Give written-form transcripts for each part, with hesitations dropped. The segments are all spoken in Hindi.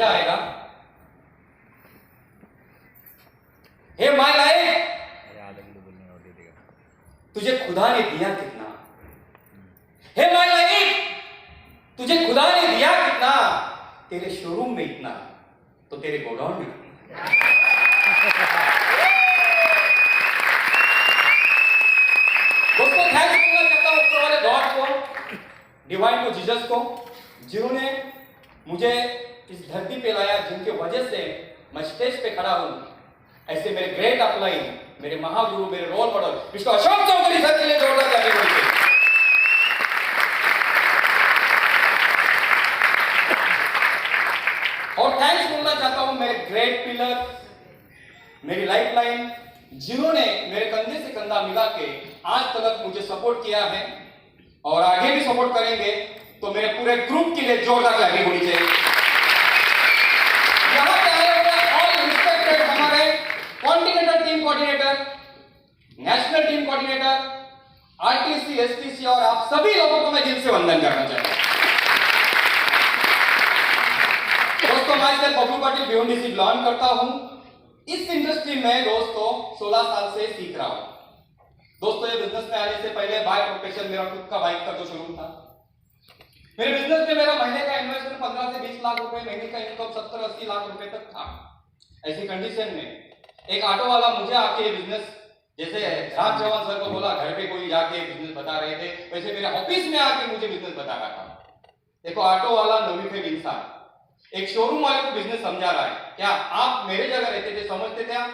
मजा आएगा। हे माय लाइफ, तुझे खुदा ने दिया कितना? हे माय लाइफ, तुझे खुदा ने दिया कितना? तेरे शोरूम में इतना तो तेरे गोडाउन में कितना? दोस्तों, थैंक्स करना चाहता हूं ऊपर वाले गॉड को, डिवाइन को, जीसस को, जिन्होंने मुझे इस धरती पे लाया, जिनके वजह से मैं स्टेज पे खड़ा हूं। ऐसे मेरे ग्रेट अपलाइन, मेरे महागुरु, मेरे role model mister Ashok Chaudhary sir के लिए जोरदार ताली बजाइए। और थैंक्स बोलना चाहता हूं मेरे ग्रेट पिलर, मेरी लाइफ लाइन, जिन्होंने मेरे कंधे से कंधा मिला के आज तक मुझे सपोर्ट किया है और आगे भी सपोर्ट करेंगे। तो मेरे पूरे ग्रुप के लिए जोरदार ताली होनी चाहिए। यहां पे आए हुए ऑल रिस्पेक्टेड हमारे continental team coordinator, national team coordinator, RTC, STC और आप सभी लोगों को मैं दिल से वंदन करना चाहता हूं। दोस्तों, मैं सर बबलू पाटिल बीओडीसी बिलोंग करता हूं। इस इंडस्ट्री में दोस्तों 16 साल से सीख रहा हूं। दोस्तों, ये बिजनेस में आने से पहले बाय प्रोफेशन मेरा खुद का बाइक का जो शोरूम था। मेरे बिजनेस में मेरा महीने का इन्वेस्टमेंट 15 से 20 लाख रुपए, महीने का इनकम 70-80 लाख रुपए तक था। ऐसी कंडीशन में एक ऑटो वाला मुझे आके बिजनेस, जैसे राज जवान सर को बोला घर पे कोई जाके बिजनेस बता रहे थे, वैसे मेरे ऑफिस में आके मुझे बिजनेस बता रहा था। देखो, ऑटो वाला नवीफेड इंसान एक शोरूम वाले को बिजनेस समझा रहा है। क्या आप मेरे जगह रहते थे, समझते थे? आप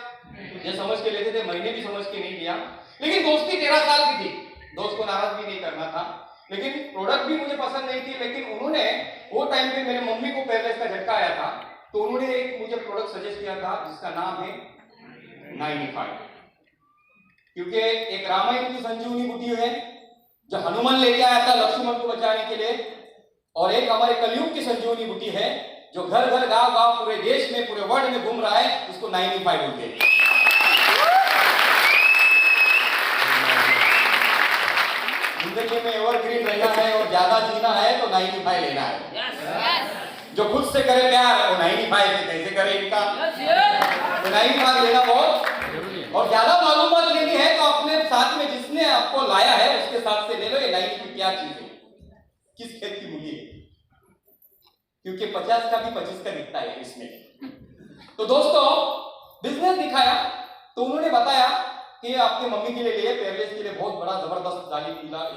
ये समझ के लेते थे, मैंने भी समझ के नहीं लिया। लेकिन दोस्ती 13 साल की थी, दोस्त को नाराज भी नहीं करना था। लेकिन प्रोडक्ट भी मुझे पसंद नहीं थी। लेकिन उन्होंने वो टाइम पे मेरे मम्मी को पैरालाइज का झटका आया था, तो उन्होंने एक मुझे प्रोडक्ट सजेस्ट किया था जिसका नाम है 95। क्योंकि एक रामायण की संजीवनी बूटी है जो हनुमान लेके आया था लक्ष्मण को बचाने के लिए, और एक हमारे कलयुग की संजीवनी बूटी है जो घर घर गांव गांव पूरे देश में, पूरे वर्ल्ड में घूम रहा है, उसको 95 बोलते हैं। जिंदगी में एवरग्रीन रहना है और ज्यादा जीना है तो 95 लेना है। जो खुद से करे प्यार वो 95 से कैसे करे इनका, तो 95 लेना बहुत जरूरी है। और ज्यादा मालूमात लेनी है तो अपने साथ में जिसने आपको लाया है उसके साथ से ले लो। ये 95 क्या चीज है, किस खेत की मूली है, क्योंकि 50 का भी 25 का दिखता है इसमें। तो दोस्तों, बिजनेस दिखाया तो उन्होंने बताया कि आपके मम्मी के लिए पैरालिसिस के लिए बहुत बड़ा जबरदस्त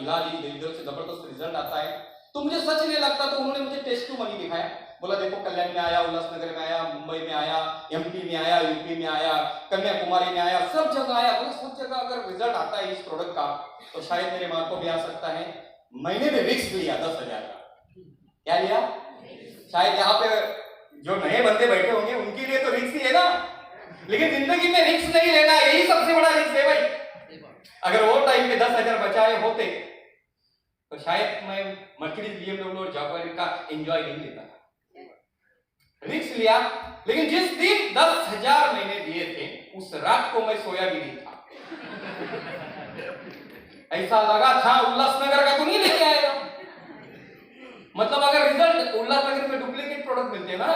इलाज इधर से जबरदस्त रिजल्ट आता है। तो मुझे सच नहीं लगता, तो उन्होंने मुझे टेस्ट टू मनी दिखाया। बोला देखो, कल्याण में आया, उल्लासनगर में आया, मुंबई में आया, एमपी में आया, यूपी में आया, कन्याकुमारी में आया, सब जगह आया। बोला सब जगह अगर रिजल्ट आता है इस प्रोडक्ट का तो शायद मेरे मां को भी आ सकता है। मैंने भी रिस्क लिया 10,000 का। क्या लिया? शायद यहाँ पे जो नए बंदे बैठे होंगे उनके लिए तो रिस्क ही है ना, लेकिन जिंदगी में रिस्क नहीं लेना, यही सबसे बड़ा रिस्क है भाई। अगर वो टाइम पे 10,000 बचाए होते तो शायद मैं मर्सिडीज, बीएमडब्ल्यू और जागुआर का एंजॉय नहीं लेता। रिस्क लिया, लेकिन जिस दिन 10,000 मैंने दिए थे उस रात को मैं सोया भी नहीं था। ऐसा लगा था उल्लासनगर का तो नहीं लेके आएगा। मतलब अगर रिजल्ट उल्लासनगर में डुप्लीकेट प्रोडक्ट मिलते हैं ना,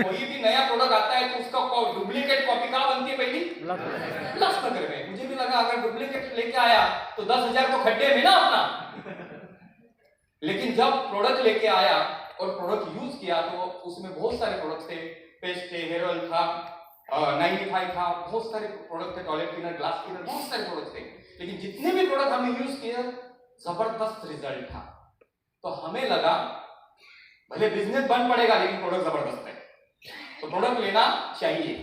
कोई भी नया प्रोडक्ट आता है तो उसका डुप्लीकेट कॉपी कहां बनती है पहली? उल्लासनगर में। मुझे भी लगा अगर डुप्लीकेट लेके आया तो 10,000 तो खड्डे में ना अपना। लेकिन जब प्रोडक्ट लेके आया और प्रोडक्ट यूज किया तो उसमें बहुत सारे प्रोडक्ट थे, पेस्ट थे, हेयर ऑयल था, 95 था, बहुत सारे प्रोडक्ट थे, टॉयलेट क्लीनर, ग्लास क्लीनर, बहुत सारे प्रोडक्ट थे। लेकिन जितने भी प्रोडक्ट हमने यूज किए जबरदस्त रिजल्ट था। तो हमें लगा भले बिजनेस बंद पड़ेगा लेकिन प्रोडक्ट जबरदस्त है, तो प्रोडक्ट लेना चाहिए।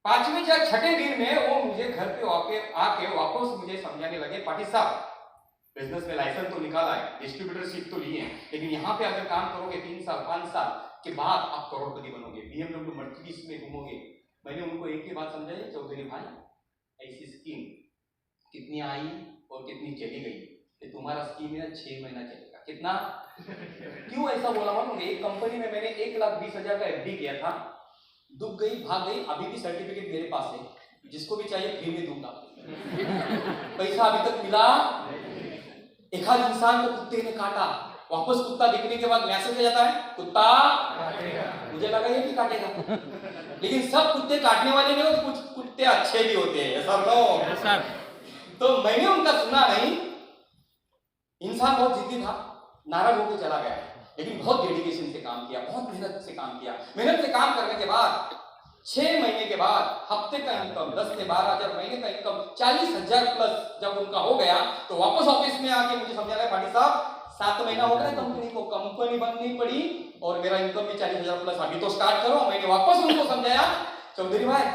5वें या 6ठे दिन में वो मुझे घर पे आके वापस मुझे समझाने लगे, पाटिल साहब बिजनेस में लाइसेंस तो निकाला है, डिस्ट्रीब्यूटरशिप तो ली है, लेकिन यहाँ पे अगर काम करोगे 3 साल 5 साल के बाद आप करोड़पति बनोगे, बीएमडब्ल्यू मर्सिडीज में घूमोगे। मैंने उनको एक ही बात समझाई, चौधरी भाई ऐसी स्कीम कितनी आई और कितनी चली गई, कि तुम्हारा स्कीम है 6 महीना चलेगा। कितना? क्यों ऐसा बोला मालूम? एक कंपनी में मैंने 1,20,000 का एफडी किया था, डूब गई, भाग गई। अभी भी सर्टिफिकेट मेरे पास है, जिसको भी चाहिए फ्री में दूंगा। पैसा अभी तक मिला। एक आध इंसान को कुत्ते ने काटा, वापस कुत्ता दिखने के बाद मैसेज आ जाता है, कुत्ता काटेगा। मुझे लगा ये भी काटेगा, लेकिन सब कुत्ते काटने वाले नहीं होते, कुछ कुत्ते अच्छे भी होते हैं, ऐसा नो सर। तो मैंने उनका सुना नहीं। इंसान बहुत जिद्दी था, नाराज होकर चला गया, लेकिन बहुत डेडिकेशन से काम किया, बहुत मेहनत से काम किया। मेहनत से काम करने के बाद 6 महीने के बाद हफ्ते का इनकम 10 से 12 हजार, महीने का इनकम 40,000 प्लस जब उनका हो गया, तो वापस ऑफिस में आके मुझे समझाया, पाटिल साहब 7 महीना हो गया कंपनी को, कंपनी बंद नहीं पड़ी और मेरा इनकम भी 40,000 प्लस, अभी तो स्टार्ट करो। मैंने वापस उनको समझाया, चौधरी भाई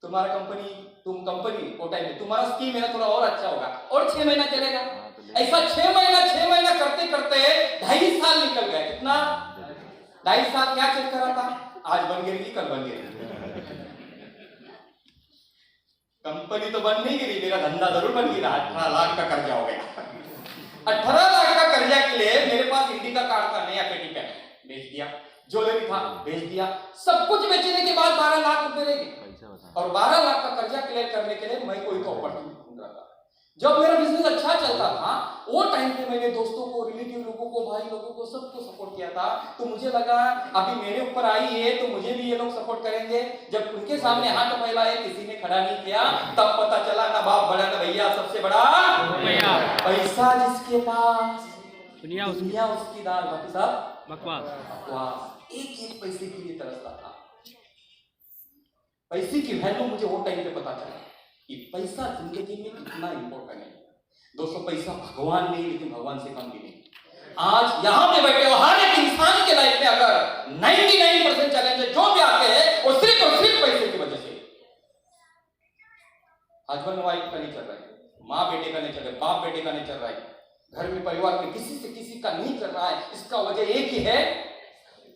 तुम्हारा कंपनी, तुम कंपनी वो टाइम में तुम्हारा स्कीम है ना, थोड़ा और अच्छा होगा और 6 महीना चलेगा। ऐसा 6 महीना करते करते 2.5 साल निकल गए। कितना? 2.5 साल क्या चेक करा था, आज बन गिरेगी कल बन गिरेगी। कंपनी तो बन नहीं गिरी, मेरा धंधा जरूर बन गिरा। 18 लाख का कर्जा हो गया। 18 लाख का कर्जा के लिए मेरे पास इंडिका कार्ड का नया पेटी पैक बेच दिया, ज्वेलरी था बेच दिया, सब कुछ बेचने के बाद 12 लाख रुपए रह गए। और 12 लाख का कर्जा क्लियर करने के लिए मैं कोई अपॉर्चुनिटी ढूंढ रहा था। जब मेरा बिजनेस अच्छा चलता था, वो टाइम पे मैंने दोस्तों को, रिलेटिव लोगों को, भाई लोगों को, सबको सपोर्ट किया था। तो मुझे लगा अभी मेरे ऊपर आई है तो मुझे भी ये लोग सपोर्ट करेंगे। जब उनके सामने हाथ फैलाए, किसी ने खड़ा नहीं किया, तब पता चला ना बाप बड़ा ना भैया, सबसे बड़ा पैसा जिसके पास दुनिया उसकी दाल, बाकी सब बकवास। एक पैसे के लिए तरसता था। पैसे की वैल्यू मुझे वो टाइम पे पता चला कि पैसा जिंदगी में कितना इंपॉर्टेंट है। दोस्तों पैसा भगवान नहीं, लेकिन भगवान से कम भी नहीं। आज यहाँ पे बैठे हो हर एक इंसान के लाइफ में अगर 99% चैलेंज जो भी आते हैं वो सिर्फ और सिर्फ पैसे की वजह से। हस्बैंड वाइफ का नहीं चल रहा है, माँ बेटे का नहीं चल रहा है, बाप बेटे का नहीं चल रहा है, घर में परिवार में किसी से किसी का नहीं चल रहा है। इसका वजह एक ही है,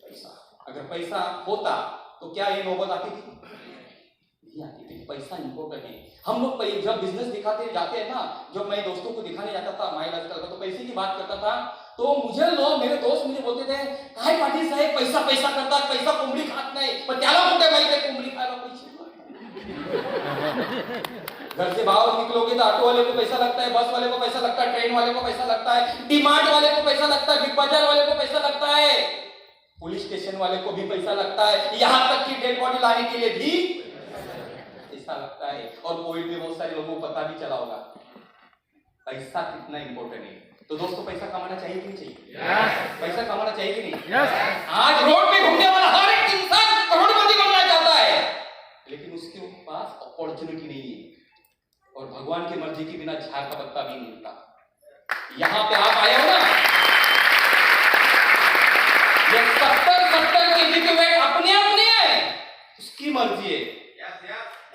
पैसा। अगर पैसा होता तो क्या ये नौबत आती थी? पैसा इंपॉर्टेंट है। हम लोग जब बिजनेस दिखाते जाते हैं ना, जब मैं दोस्तों को दिखाने जाता था माई लाइफस्टाइल का, तो पैसे की बात करता था, तो मुझे लोग, मेरे दोस्त मुझे बोलते थे, काय पाटील साहेब पैसा पैसा करता, पैसा कोंबडी खात नाही, पण त्याला कुठे माहिती आहे कोंबडी खायला पैसे। घर से बाहर निकलोगे तो ऑटो वाले को पैसा लगता है, बस वाले को पैसा लगता है, ट्रेन वाले को पैसा लगता है, डीमार्ट वाले को पैसा लगता है, बिग बाजार वाले को पैसा लगता है, पुलिस स्टेशन वाले को भी पैसा लगता है, यहाँ तक कि डेड बॉडी लाने के लिए भी लगता है। और कोविड में बहुत सारे लोगों को पता भी चला होगा पैसा कितना इंपॉर्टेंट है। तो दोस्तों पैसा कमाना चाहिए कि नहीं चाहिए? पैसा कमाना चाहिए कि नहीं? आज रोड पे घूमने वाला हर एक इंसान करोड़पति बनना चाहता है, लेकिन उसके पास अपॉर्चुनिटी नहीं है और भगवान की मर्जी के बिना झाड़ का पत्ता भी नहीं मिलता। यहाँ पे आप आए हो ना, ये 70 के विकेट अपने है, उसकी मर्जी है।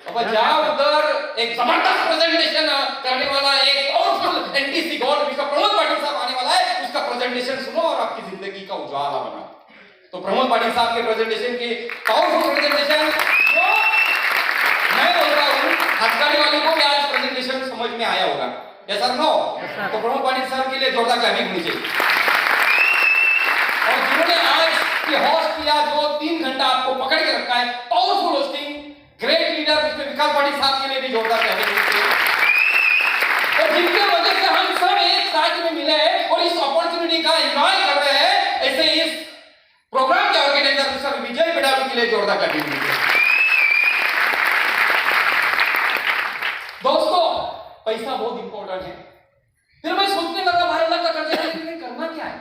अब जाओ उधर, एक जबरदस्त प्रेजेंटेशन करने वाला एक पावरफुल एनटीसी गॉड जिसका प्रमोद पाटिल साहब आने वाला है, उसका प्रेजेंटेशन सुनो और आपकी जिंदगी का उजाला बना। तो प्रमोद पाटिल साहब के प्रेजेंटेशन की पावरफुल प्रेजेंटेशन, जो मैं बोल रहा हूँ हथकड़ी वालों को भी आज प्रेजेंटेशन समझ में आया होगा। Yes sir no? तो प्रमोद पाटिल साहब के लिए जोरदार क्लैपिंग होनी चाहिए। और जिन्होंने आज की होस्ट किया, जो 3 घंटा आपको पकड़ के रखा है, powerful hosting, great leader mister Vikas Patil साहब के लिए भी जोरदार क्लैपिंग। और जिनके वजह से हम सब एक साथ में मिले और इस अपॉर्चुनिटी का एंजॉय कर रहे हैं, ऐसे इस प्रोग्राम के ऑर्गेनाइजर मिस्टर विजय बेडावी के लिए जोरदार क्लैपिंग। दोस्तों पैसा बहुत इंपॉर्टेंट है। फिर मैं सोचने लगा 12 लाख का कर्जा करना क्या है,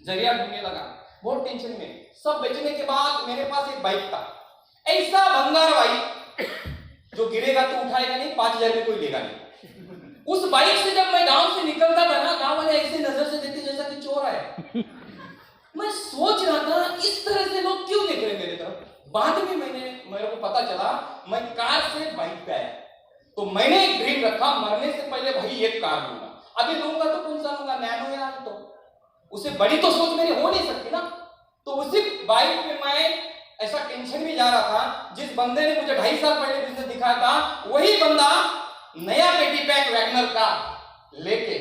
जरिया ढूंढने लगा, बहुत टेंशन में। सब बेचने के बाद मेरे पास एक बाइक था, ऐसा भंगार बाइक जो गिरेगा तो उठाएगा नहीं, 5,000 में कोई लेगा नहीं। उस बाइक से जब मैं गांव से निकलता था ना, गांव वाले ऐसे नजर से देखते जैसा कि चोर है। मैं सोच रहा था इस तरह से लोग क्यों देख रहे मेरे तरफ। बाद में मेरे को पता चला, मैं कार से बाइक पे आया तो मैंने एक ड्रीम रखा, मरने से पहले भाई एक कार लूंगा। अभी लूंगा तो कौन सा लूंगा, नैनो या तो उससे बड़ी तो सोच मेरी हो नहीं सकती ना। तो उसी बाइक में मैं ऐसा टेंशन में जा रहा था, जिस बंदे ने मुझे 2.5 साल पहले बिजनेस दिखाया था, वही बंदा नया पेटी पैक वैगनर का लेके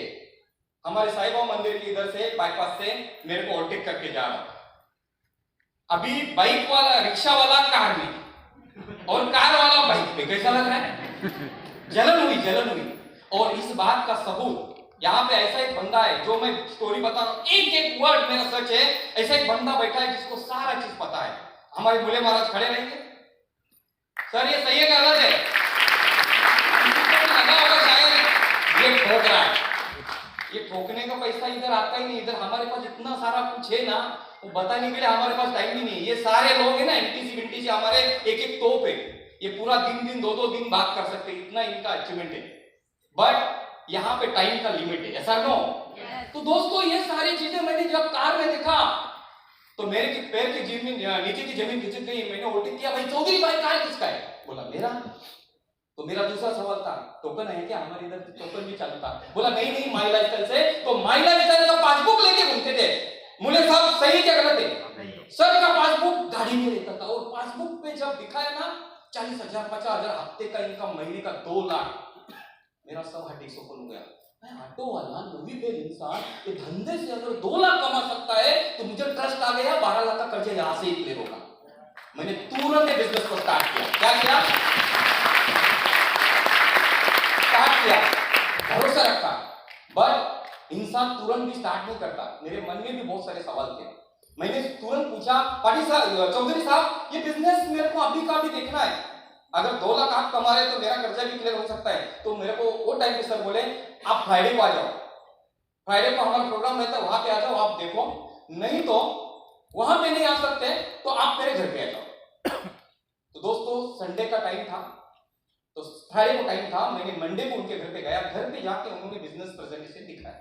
हमारे साईं बाबा मंदिर के इधर से बाईपास से मेरे को ओवरटेक करके जा रहा था। अभी बाइक वाला, रिक्शा वाला कार में और कार वाला बाइक पे, कैसा लग रहा है? जलन हुई। और इस बात का सबूत यहाँ पे ऐसा एक बंदा है, जो मैं स्टोरी बता रहा हूँ, एक एक वर्ड मेरा सच है। ऐसा एक बंदा बैठा है जिसको सारा चीज पता है। हमारे भोले महाराज खड़े रहेंगे, सर ये सही है कि गलत है? लगा होगा शायद ये ठोक रहा है। ये ठोकने का पैसा इधर आता ही नहीं। इधर हमारे पास इतना सारा कुछ है ना, वो बताने के लिए हमारे पास टाइम ही नहीं। ये सारे लोग है ना एनटीसी विंटीसी, हमारे एक एक तोप है। ये पूरा दिन दो दिन बात कर सकते, इतना इनका अचीवमेंट है। बट यहाँ पे टाइम का लिमिट है, ऐसा नो? तो दोस्तों ये सारी चीजें मैंने जब कार में देखा तो मेरे के पैर की जमीन, नीचे की जमीन खिसक गई। मैंने उल्टी किया, भाई चौधरी भाई कार किसका है? बोला मेरा। तो मेरा दूसरा सवाल था, टोकन है क्या? हमारे इधर टोकन भी चालू था। बोला नहीं माई लाइफस्टाइल से। तो माई लाइफस्टाइल का पासबुक लेके घूमते थे। मुझे सब सही क्या गलत है? सर का पासबुक गाड़ी में रहता था, और पासबुक पे जब दिखाया ना 40,000 50,000 हफ्ते का इनकम, महीने का 2 लाख, मेरा सब हड्डी सोपन हो गया। मैं ऑटो वाला मूवी पे इंसान ये धंधे से अगर 2 लाख कमा सकता है तो मुझे ट्रस्ट आ गया, 12 लाख का कर्जा यहां से ही क्लियर होगा। मैंने तुरंत बिजनेस को स्टार्ट किया। क्या किया? स्टार्ट किया, भरोसा रखा। बट इंसान तुरंत भी स्टार्ट नहीं करता। मेरे मन में भी बहुत सारे सवाल थे। मैंने तुरंत पूछा, पाटिल साहब, चौधरी साहब, ये बिजनेस मेरे को अभी का भी देखना है। अगर 2 लाख आप कमा रहे तो मेरा कर्जा भी क्लियर हो सकता है। तो मेरे को वो टाइम पे सर बोले, आप फ्राइडे को आ जाओ, फ्राइडे को हमारा प्रोग्राम रहता है, वहां पे आ जाओ, आप देखो। नहीं तो वहां पे नहीं आ सकते तो आप मेरे घर पे आ जाओ। तो दोस्तों संडे का टाइम था, तो फ्राइडे को टाइम था। मैंने मंडे को उनके घर पे गया। घर पे जाके उन्होंने बिजनेस प्रेजेंटेशन दिखाया।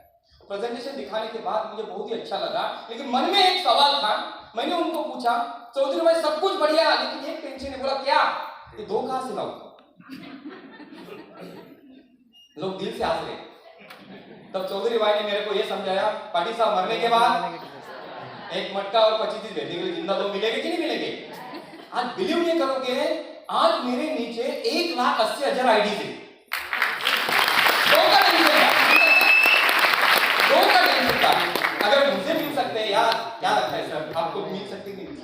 प्रेजेंटेशन दिखाने के बाद मुझे बहुत ही अच्छा लगा, लेकिन मन में एक सवाल था। मैंने उनको पूछा, चौधरी भाई सब कुछ बढ़िया, लेकिन एक टेंशन है। बोला क्या? ये 2 कहां से लाऊं? लोग दिल से हंस रहे। तब चौधरी भाई ने मेरे को ये समझाया, पाटिल साहब मरने के बाद एक मटका और 25 भेजने के लिए जिंदा लोग मिलेंगे कि नहीं मिलेंगे? आज बिलीव नहीं करोगे, आज मेरे नीचे 1,80,000 आईडी थे। 2 का टेंशन था। अगर मुझे मिल सकते हैं यार, क्या लगता है सर, आपको मिल सकते कि नहीं?